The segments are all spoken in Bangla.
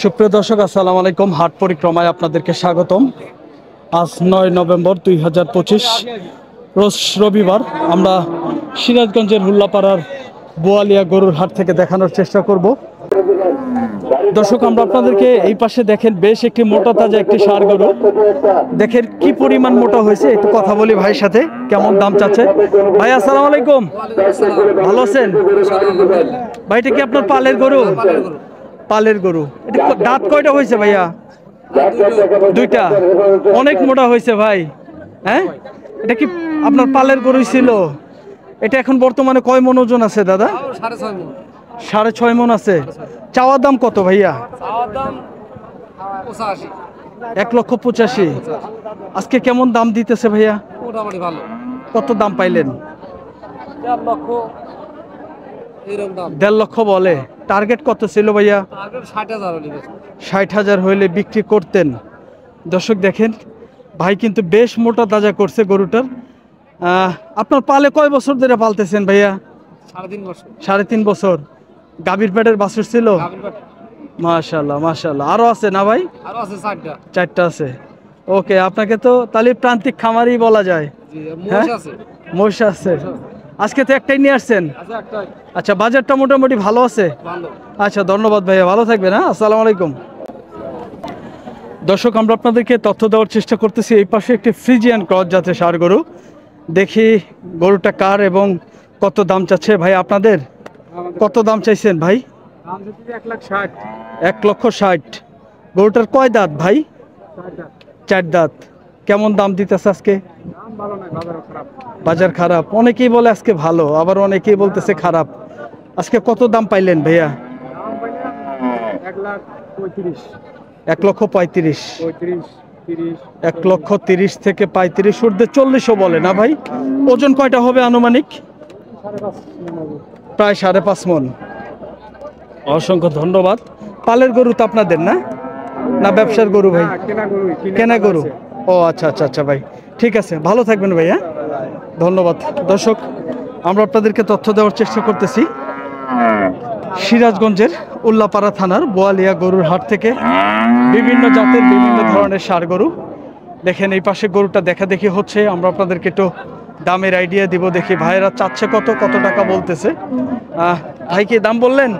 সুপ্রিয় দর্শক, আসসালামু আলাইকুম। হাট পরিক্রমায় আপনাদেরকে স্বাগতম। আজ 9 নভেম্বর 2025 রোজ রবিবার। আমরা সিরাজগঞ্জের হুল্লাপাড়ার বোয়ালিয়া গরুর হাট থেকে দেখানোর চেষ্টা করব। দর্শক, আমরা আপনাদেরকে এই পাশে দেখেন বেশ একটি মোটা তাজা একটি ষাঁড় গরু। দেখেন কি পরিমাণ মোটা হয়েছে। একটু কথা বলি ভাইয়ের সাথে, কেমন দাম চাচ্ছে। ভাই আসসালামু আলাইকুম, ভালো আছেন? ভাইটা কি আপনার পালের গরু? পালের গরু। এটা দাঁত কয়টা হয়েছে ভাইয়া? দুইটা। অনেক মোটা হয়েছে ভাই। হ্যাঁ, এটা কি আপনার পালের গরুই ছিল? এটা এখন বর্তমানে কয় মন ওজন আছে দাদা? 6.5 মন আছে। চাওয়ার দাম কত ভাইয়া? 1,85,000। আজকে কেমন দাম দিতেছে ভাইয়া? মোটামুটি ভালো। কত দাম পাইলেন? 1.5 লক্ষ বলে। টার্গেট কত ছিল ভাইয়া? 60,000 হইলে বিক্রি করতেন। দর্শক দেখেন, ভাই কিন্তু বেশ মোটা তাজা করছে গরুটার। আপনার পালে কয় বছর ধরে পালতেছেন ভাইয়া? 3.5 বছর। 3.5 বছর। গাভীর পেটের বাছুর ছিল? মাশাআল্লাহ মাশাআল্লাহ। আরো আছে না ভাই? আরো আছে 4টা। 4টা আছে। ওকে, আপনাকে তো তাহলে প্রান্তিক খামারই বলা যায়। মোষ আছে। মোষ আছে। আজকে তো একটাই নিয়ে আসছেন? আচ্ছা, বাজারটা মোটামুটি ভালো আছে? ভালো। আচ্ছা, ধন্যবাদ ভাইয়া, ভালো থাকবেন। হ্যাঁ, আসসালামু আলাইকুম। দর্শক, আমরা আপনাদেরকে তথ্য দেওয়ার চেষ্টা করতেছি। এই পাশে একটি ফ্রিজিয়ান ক্রস জাতের ষাঁড় গরু। দেখি গরুটা কার এবং কত দাম চাচ্ছে ভাই আপনাদের? কত দাম চাইছেন ভাই? 1,60,000। গরুটার কয় দাঁত ভাই? 4 দাঁত। কেমন দাম দিতেছে আজকে? বাজার খারাপ। অনেকেই বলে আজকে ভালো, আবার অনেকেই বলতেছে খারাপ। আজকে কত দাম পাইলেন ভাইয়া? 1,35,000। 1,30,000 থেকে 35, ঊর্ধ্বে 40ও বলে না ভাই? ওজন কয়টা হবে আনুমানিক? প্রায় 5.5 মন। অসংখ্য ধন্যবাদ। পালের গরু তো আপনাদের না? না ব্যবসার গরু ভাই? কেনা গরু। ও আচ্ছা আচ্ছা আচ্ছা ভাই, ঠিক আছে, ভালো থাকবেন ভাই। হ্যাঁ, ধন্যবাদ। দর্শক, আমরা আপনাদেরকে তথ্য দেওয়ার চেষ্টা করতেছি সিরাজগঞ্জের উল্লাপাড়া থানার বোয়ালিয়া গরুর হাট থেকে বিভিন্ন জাতের বিভিন্ন ধরনের ষাঁড় গরু। দেখেন এই পাশে গরুটা দেখা দেখি হচ্ছে। আমরা আপনাদেরকে একটু দামের আইডিয়া দিব। দেখি ভাইয়েরা চাচ্ছে কত, কত টাকা বলতেছে। ভাই কি দাম বললেন?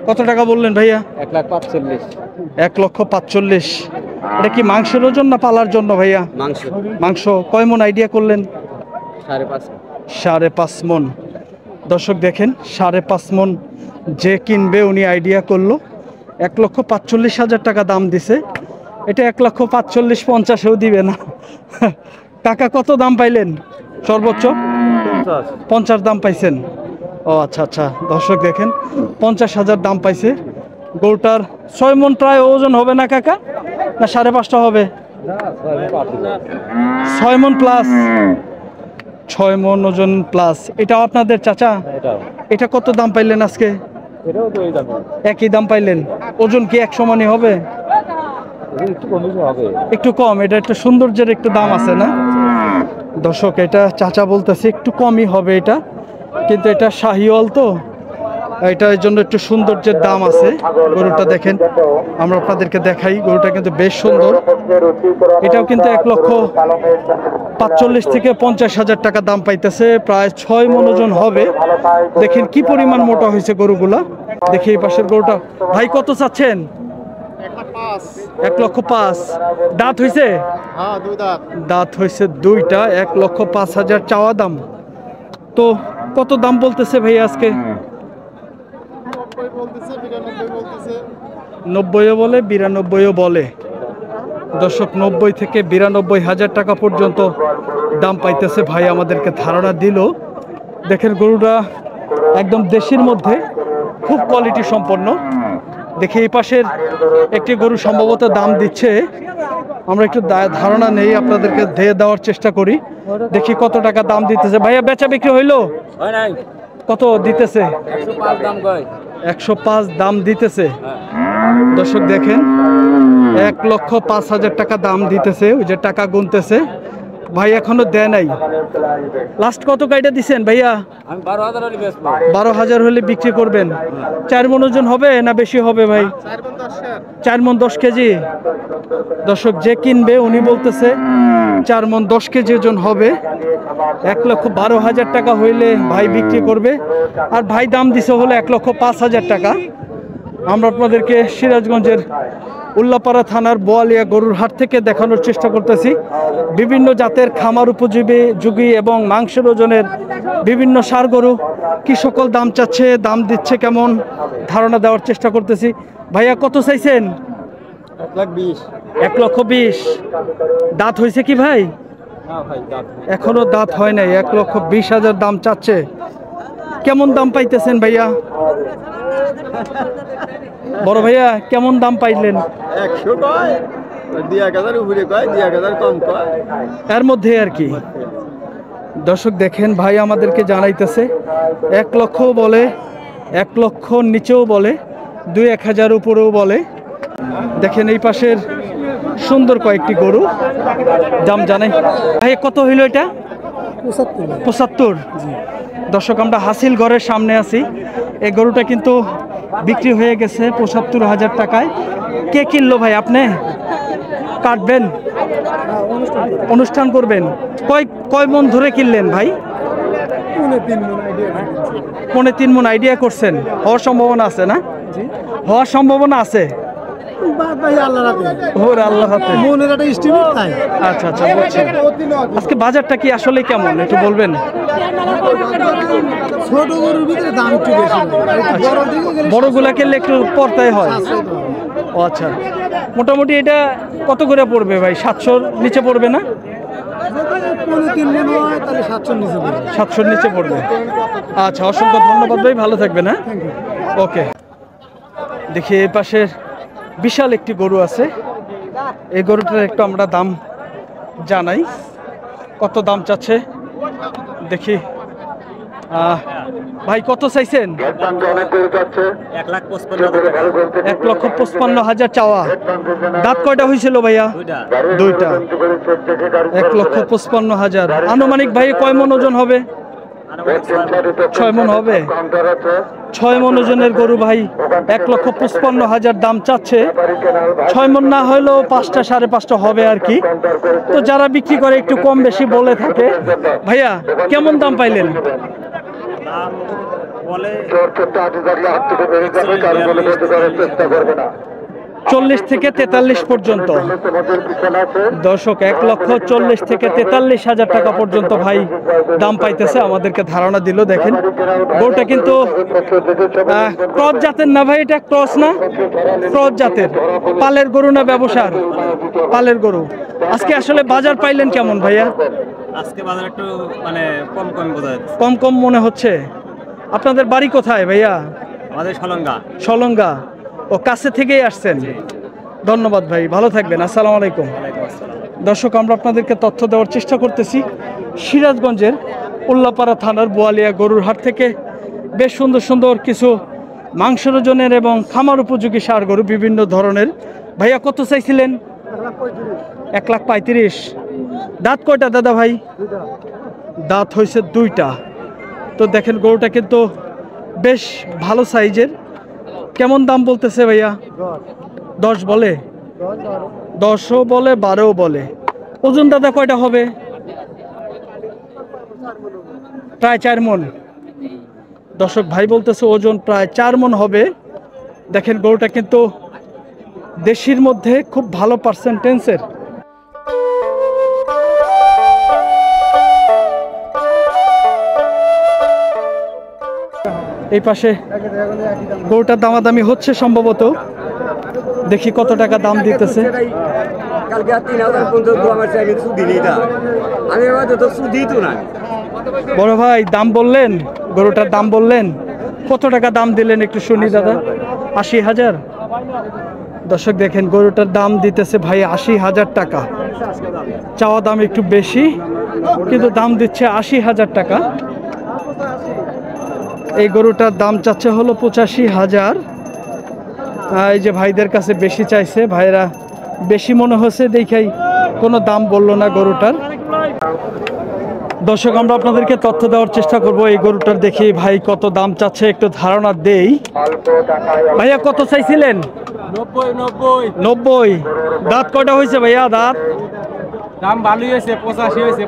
কত টাকা বললেন ভাইয়া? 1,45,000। 1,45,000। এটা কি মাংসের ওজন না পালার জন্য ভাইয়া? মাংস। মাংস। কয় মন আইডিয়া করলেন? 5.5। 5.5 মন। দর্শক দেখেন, 5.5 মন যে কিনবে উনি আইডিয়া করলো। 1,45,000 টাকা দাম দিছে। এটা 1,45,000-50,000-এও দিবে না। টাকা কত দাম পাইলেন সর্বোচ্চ? 50 দাম পাইছেন। ও আচ্ছা আচ্ছা। দর্শক দেখেন, 50,000 দাম পাইছে। গরুটার 6 মন প্রায় ওজন হবে না কাকা? না 5.5টা হবে? 6 মন প্লাস। 6 মন ওজন প্লাস। এটাও আপনাদের চাচা? এটা কত দাম পাইলেন আজকে? একই দাম পাইলেন। ওজন কি 1 সমানই হবে? একটু কম। এটা একটু সৌন্দর্যের একটু দাম আছে না দর্শক? এটা চাচা বলতেছে একটু কমই হবে এটা, কিন্তু এটা শাহিওয়াল তো, এটার জন্য একটু সৌন্দর্যের দাম আছে। গরুটা দেখেন, আমরা আপনাদেরকে দেখাই। গরুটা কিন্তু বেশ সুন্দর। এটাও কিন্তু 1,45,000 থেকে 50,000 টাকা দাম পাইতেছে। প্রায় 6 মন ওজন হবে। দেখেন কি পরিমাণ মোটা হয়েছে গরুগুলা। দেখি এই পাশের গরুটা। ভাই কত চাচ্ছেন? 1,05,000। দাঁত হয়েছে? দাঁত হয়েছে 2টা। 1,05,000 চাওয়া দাম। তো কত দাম বলতেছে ভাই আজকে? 90ও বলে, 92ও বলে। দর্শক, 90 থেকে 92,000 টাকা পর্যন্ত দাম পাইতেছে ভাই আমাদেরকে ধারণা দিল। দেখেন গরুটা একদম দেশির মধ্যে, খুব কোয়ালিটি সম্পন্ন। দেখি এই পাশের একটি গরু সম্ভবত দাম দিচ্ছে। আমরা একটু ধারণা নেই, আপনাদেরকে দিয়ে দেওয়ার চেষ্টা করি। দেখি কত টাকা দাম দিতেছে। ভাইয়া বেচা বিক্রি হইলো? কত দিতেছে? 105 দাম দিতেছে। দর্শক দেখেন, 1,05,000 টাকা দাম দিতেছে। ওই যে টাকা গুনতেছে। ভাই এখনো দেয় নাই। লাস্ট কত কাইটা দিছেন ভাইয়া? আমি 12,000 হলে বেচবো। 12,000 হলে বিক্রি করবেন। 4 মণ ওজন হবে না বেশি হবে ভাই? 4 মণ 10 কেজি। দর্শক যে কিনবে উনি বলতেছে 4 মণ 10 কেজি ওজন হবে। 1,12,000 টাকা হইলে ভাই বিক্রি করবে। আর ভাই দাম দিছে হলো 1,05,000 টাকা। আমরা আপনাদেরকে সিরাজগঞ্জের উল্লাপাড়া থানার বোয়ালিয়া গরুর হাট থেকে দেখানোর চেষ্টা করতেছি বিভিন্ন জাতের খামার উপযোগী এবং মাংসের ওজনের বিভিন্ন ষাঁড় গরু কি সকল দাম চাচ্ছে, দাম দিচ্ছে কেমন, ধারণা দেওয়ার চেষ্টা করতেছি। ভাইয়া কত চাইছেন? 1,20,000। 1,20,000। দাঁত হয়েছে কি ভাই? না ভাই, দাম এখনো দাঁত হয় নাই। 1,20,000 দাম চাচ্ছে। কেমন দাম পাইতেছেন ভাইয়া? বড় ভাইয়া কেমন দাম পাইলেন? 100 কয়, 2,000 উপরে কয়, 2,000 কম কয়। এর মধ্যে আর কি। দর্শক দেখেন ভাই আমাদেরকে জানাইতেছে 1 লক্ষ বলে, 1 লক্ষ নিচেও বলে, 2-1,000 উপরেও বলে। দেখেন এই পাশের সুন্দর কয়েকটি গরু দাম জানাই। ভাই কত হইল এটা? 75। দর্শক আমরা হাসিল ঘরের সামনে আছি। এই গরুটা কিন্তু বিক্রি হয়ে গেছে 75,000 টাকায়। কে কিনলো ভাই? আপনি কাটবেন, অনুষ্ঠান করবেন? কয় মণ ধরে কিনলেন ভাই? 3.5 মণ আইডিয়া করছেন। হওয়ার সম্ভাবনা আছে না? হওয়ার সম্ভাবনা আছে। আচ্ছা আচ্ছা, বুঝছি। আজকে বাজারটা কি আসলে কেমন একটু বলবেন? ছোট গরুর ভিতরে দাম একটু বেশি, বড়গুলা কিনলে একটু পড়তাই হয়। ও আচ্ছা, মোটামুটি এটা কত করে পড়বে ভাই? 700-র নিচে পড়বে না? 700-র নিচে পড়বে। আচ্ছা, অসংখ্য ধন্যবাদ ভাই, ভালো থাকবেন। হ্যাঁ, ওকে। দেখি এই পাশের বিশাল একটি গরু আছে। এই গরুটার একটু আমরা দাম জানাই, কত দাম চাচ্ছে দেখি। ভাই কত চাইছেন? 1,55,000 চাওয়া। দাঁত কয়টা হয়েছিল ভাইয়া? দুইটা। 1,55,000 আনুমানিক ভাই কয় মণ ওজন হবে? 6 মণ হবে। 6 মণ ওজনের গরু ভাই 1,55,000 দাম চাচ্ছে। 6 মণ না হলেও 5টা 5.5টা হবে আর কি। তো যারা বিক্রি করে একটু কম বেশি বলে থাকে। ভাইয়া কেমন দাম পাইলেন? 40 থেকে 43 পর্যন্ত। দর্শক 1,40,000 থেকে 43,000 টাকা পর্যন্ত ভাই দাম পাইতেছে, আমাদেরকে ধারণা দিল। দেখেন গরুটা কিন্তু ক্রস জাতের না ভাই? এটা ক্রস না? ক্রস জাতের। পালের গরু না ব্যবসার? পালের গরু। আজকে আসলে বাজার পাইলেন কেমন ভাইয়া? আজকে বাজার একটু মানে কম বোঝা যাচ্ছে। কম মনে হচ্ছে। আপনাদের বাড়ি কোথায় ভাইয়া? আমাদের সলঙ্গা। সলঙ্গা। ও কাছে থেকেই আসছেন। ধন্যবাদ ভাই, ভালো থাকবেন। আসসালামু আলাইকুম। দর্শক আমরা আপনাদেরকে তথ্য দেওয়ার চেষ্টা করতেছি সিরাজগঞ্জের উল্লাপাড়া থানার বোয়ালিয়া গরুর হাট থেকে। বেশ সুন্দর সুন্দর কিছু মাংসের ওজনের এবং খামার উপযোগী ষাঁড় গরু বিভিন্ন ধরনের। ভাইয়া কত চাইছিলেন? 1,35,000। দাঁত কয়টা দাদা ভাই? দাঁত হয়েছে 2টা। তো দেখেন গরুটা কিন্তু বেশ ভালো সাইজের। কেমন দাম বলতেছে ভাইয়া? 10 বলে, 10ও বলে, 12ও বলে। ওজন দাদা কয়টা হবে? প্রায় 4 মণ। দর্শক ভাই বলতেছে ওজন প্রায় 4 মণ হবে। দেখেন গরুটা কিন্তু দেশির মধ্যে খুব ভালো পার্সেন্টেন্সের। এই পাশে গরুটার দামাদামি হচ্ছে সম্ভবত। দেখি কত টাকা দাম দিতেছে। কালকে 3,000 পর্যন্ত আমার চাইলে সুদি নেই দা। আমি এবার তো সুদি তো না। বড় ভাই দাম বললেন, গরুটার দাম বললেন, কত টাকা দাম দিলেন একটু শুনি দাদা? 80,000। দর্শক দেখেন গরুটার দাম দিতেছে ভাই 80,000 টাকা। চাওয়া দাম একটু বেশি, কিন্তু দাম দিচ্ছে 80,000 টাকা। এই গরুটার দাম চাচ্ছে হলো 85,000। এই যে ভাইদের কাছে বেশি চাইছে, ভাইরা বেশি মনে হচ্ছে দেখাই কোনো দাম বললো না গরুটার। দর্শক আমরা আপনাদেরকে তথ্য দেওয়ার চেষ্টা করব এই গরুটার, দেখি ভাই কত দাম চাচ্ছে একটু ধারণা দেই। ভাইয়া কত চাইছিলেন? 90। দাঁত কয়টা হয়েছে ভাইয়া? দাঁত দাম ভালোই হয়েছে, 85 হয়েছে।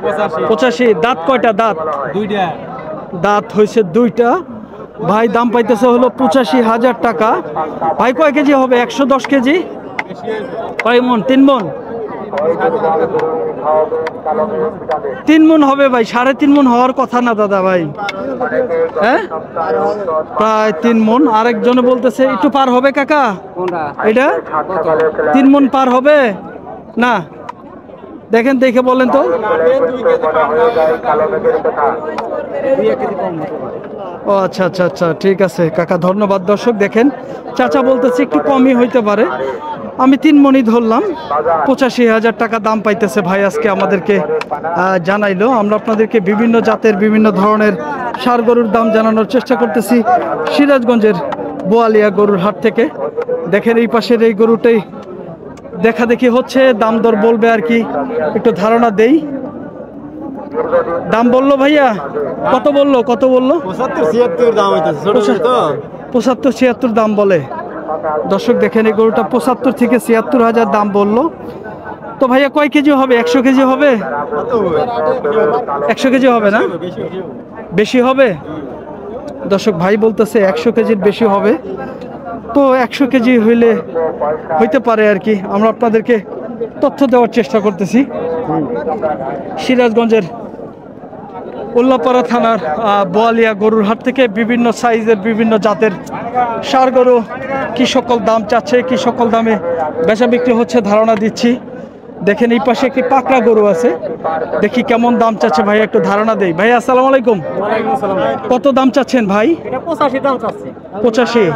85। দাঁত কয়টা? দাঁত দুইটা। দাঁত হয়েছে দুইটা। ভাই দাম পাইতেছে হলো 85,000 টাকা। ভাই কয় কেজি হবে? 110 কেজি? কয় মন? 3 মন? 3 মন হবে ভাই। 3.5 মন হওয়ার কথা না দাদা ভাই, হ্যাঁ প্রায় 3 মন। আরেকজনে বলতেছে একটু পার হবে কাকা, এটা 3 মন পার হবে না? দেখেন, দেখে বলেন তো। ও আচ্ছা আচ্ছা আচ্ছা, ঠিক আছে কাকা, ধন্যবাদ। দর্শক দেখেন, চাচা বলতেছে একটু কমই হইতে পারে। আমি 3 মনই ধরলাম। 85,000 টাকা দাম পাইতেছে ভাই আজকে আমাদেরকে জানাইলো। আমরা আপনাদেরকে বিভিন্ন জাতের বিভিন্ন ধরনের ষাঁড় গরুর দাম জানানোর চেষ্টা করতেছি সিরাজগঞ্জের বোয়ালিয়া গরুর হাট থেকে। দেখেন এই পাশের এই গরুটাই দেখা দেখি হচ্ছে, দাম দর বলবে আর কি, একটু ধারণা দেই। দাম বললো ভাইয়া? কত বললো? কত বললো? 75-76 দাম হইতেছে, ছোট ছোট তো। 75-76 দাম বলে। দর্শক দেখেন এই গরুটা 75 থেকে 76,000 দাম বললো। তো ভাইয়া কয় কেজি হবে? 100 কেজি হবে? 100 কেজি হবে না? বেশি হবে। দর্শক ভাই বলতেছে 100 কেজির বেশি হবে। তো 100 কেজি হইতে পারে আর কি। আমরা আপনাদেরকে তথ্য দেওয়ার চেষ্টা করতেছি। সিরাজগঞ্জের উল্লাপাড়া থানার বোয়ালিয়া গরুর হাট থেকে বিভিন্ন সাইজের বিভিন্ন জাতের ষাঁড় গরু কি সকল দাম চাচ্ছে, কি সকল দামে বেচা বিক্রি হচ্ছে ধারণা দিচ্ছি। দেখেন এই পাশে একটি পাকড়া গরু আছে, দেখি কেমন দাম চাচ্ছে ভাই, একটু ধারণা দেই। ভাই আসসালামু আলাইকুম। কত দাম চাচ্ছেন ভাই? 85 দাম চাচ্ছে। 85।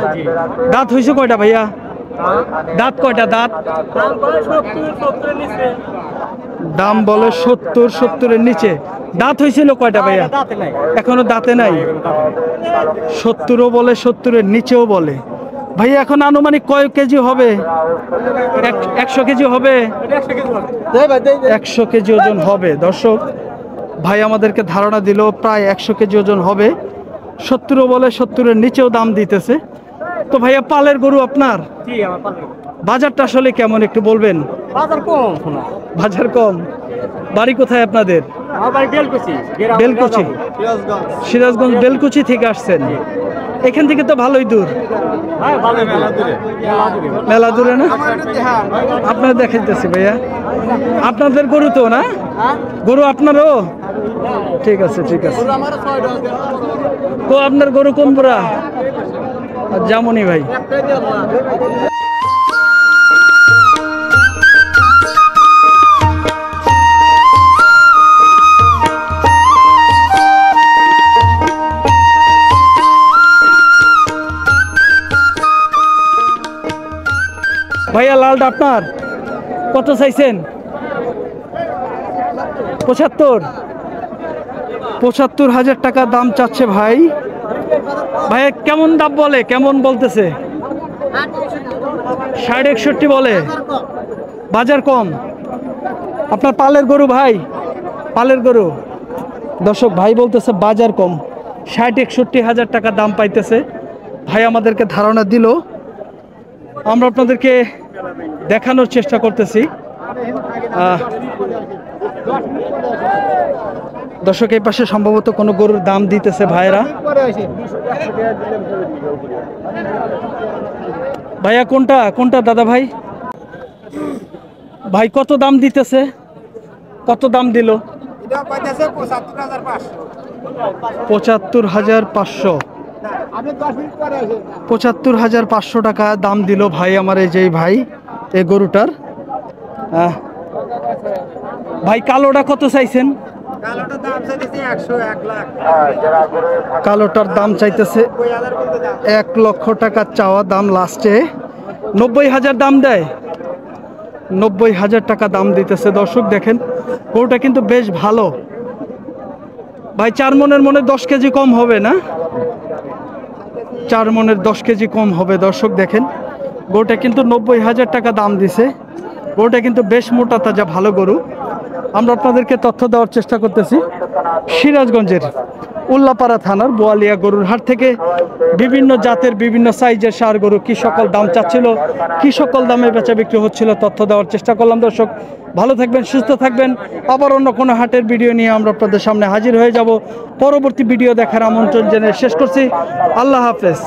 দাঁত হয়েছে কয়টা ভাইয়া? দাঁত কয়টা? দাঁত দাম বলে 70-70-এর নিচে। দাঁত হয়েছিল কয়টা ভাইয়া? এখনো দাঁতে নাই। 70ও বলে, 70-এর নিচেও বলে। ভাইয়া এখন আনুমানিক কয় কেজি হবে? 100 কেজি হবে? 100 কেজি ওজন হবে। দর্শক ভাই আমাদেরকে ধারণা দিল প্রায় 100 কেজি ওজন হবে। 70ও বলে, 70-এর নিচেও দাম দিতেছে। তো ভাইয়া পালের গরু আপনার? বাজারটা আসলে কেমন একটু বলবেন? বাজার কম। বাজার কম। বাড়ি কোথায় আপনাদের? বেলকুচি। সিরাজগঞ্জ বেলকুচি থেকে আসছেন? এখান থেকে তো ভালোই দূর। মেলা দূরে না? আপনার দেখাইতেছি ভাইয়া, আপনাদের গরু তো না? গরু আপনারও? ঠিক আছে ঠিক আছে। তো আপনার গরু কোন পুরা? জামুনি ভাই। ভাইয়া লালটা আপনার? কত চাইছেন? 75,000 টাকা দাম চাচ্ছে ভাই। ভাইয়া কেমন দাম বলে, কেমন বলতেছে? 61 বলে। বাজার কম। আপনার পালের গরু ভাই? পালের গরু। দর্শক ভাই বলতেছে বাজার কম, 60-61 টাকা দাম পাইতেছে। ভাই আমাদেরকে ধারণা দিল, আমরা আপনাদেরকে দেখানোর চেষ্টা করতেছি। দর্শক এই পাশে সম্ভবত কোনো গরুর দাম দিতেছে ভাইরা। ভাইয়া কোনটা কোনটা দাদা ভাই? ভাই কত দাম দিতেছে? কত দাম দিল? 75,500। 75,500 টাকা দাম দিল ভাই আমার এই যেই ভাই এই গরুটার। ভাই কালোটা কত চাইছেন? কালোটার দাম চাইতেছে 1 লক্ষ টাকা চাওয়া দাম, লাস্টে 90,000 দাম দেয়। 90,000 টাকা দাম দিতেছে। দর্শক দেখেন গরুটা কিন্তু বেশ ভালো ভাই। 4 মনের মনে 10 কেজি কম হবে না? 4 মনের 10 কেজি কম হবে। দর্শক দেখেন গরুটা কিন্তু 90,000 টাকা দাম দিছে। গরুটা কিন্তু বেশ মোটা তাজা ভালো গরু। আমরা আপনাদেরকে তথ্য দেওয়ার চেষ্টা করতেছি সিরাজগঞ্জের উল্লাপাড়া থানার বোয়ালিয়া গরুর হাট থেকে বিভিন্ন জাতের বিভিন্ন সাইজের ষাঁড় গরু কি সকল দাম চাচ্ছিল, কি সকল দামে বেচা বিক্রি হচ্ছিল তথ্য দেওয়ার চেষ্টা করলাম। দর্শক ভালো থাকবেন, সুস্থ থাকবেন। আবার অন্য কোনো হাটের ভিডিও নিয়ে আমরা আপনাদের সামনে হাজির হয়ে যাব। পরবর্তী ভিডিও দেখার আমন্ত্রণ জেনে শেষ করছি। আল্লাহ হাফেজ।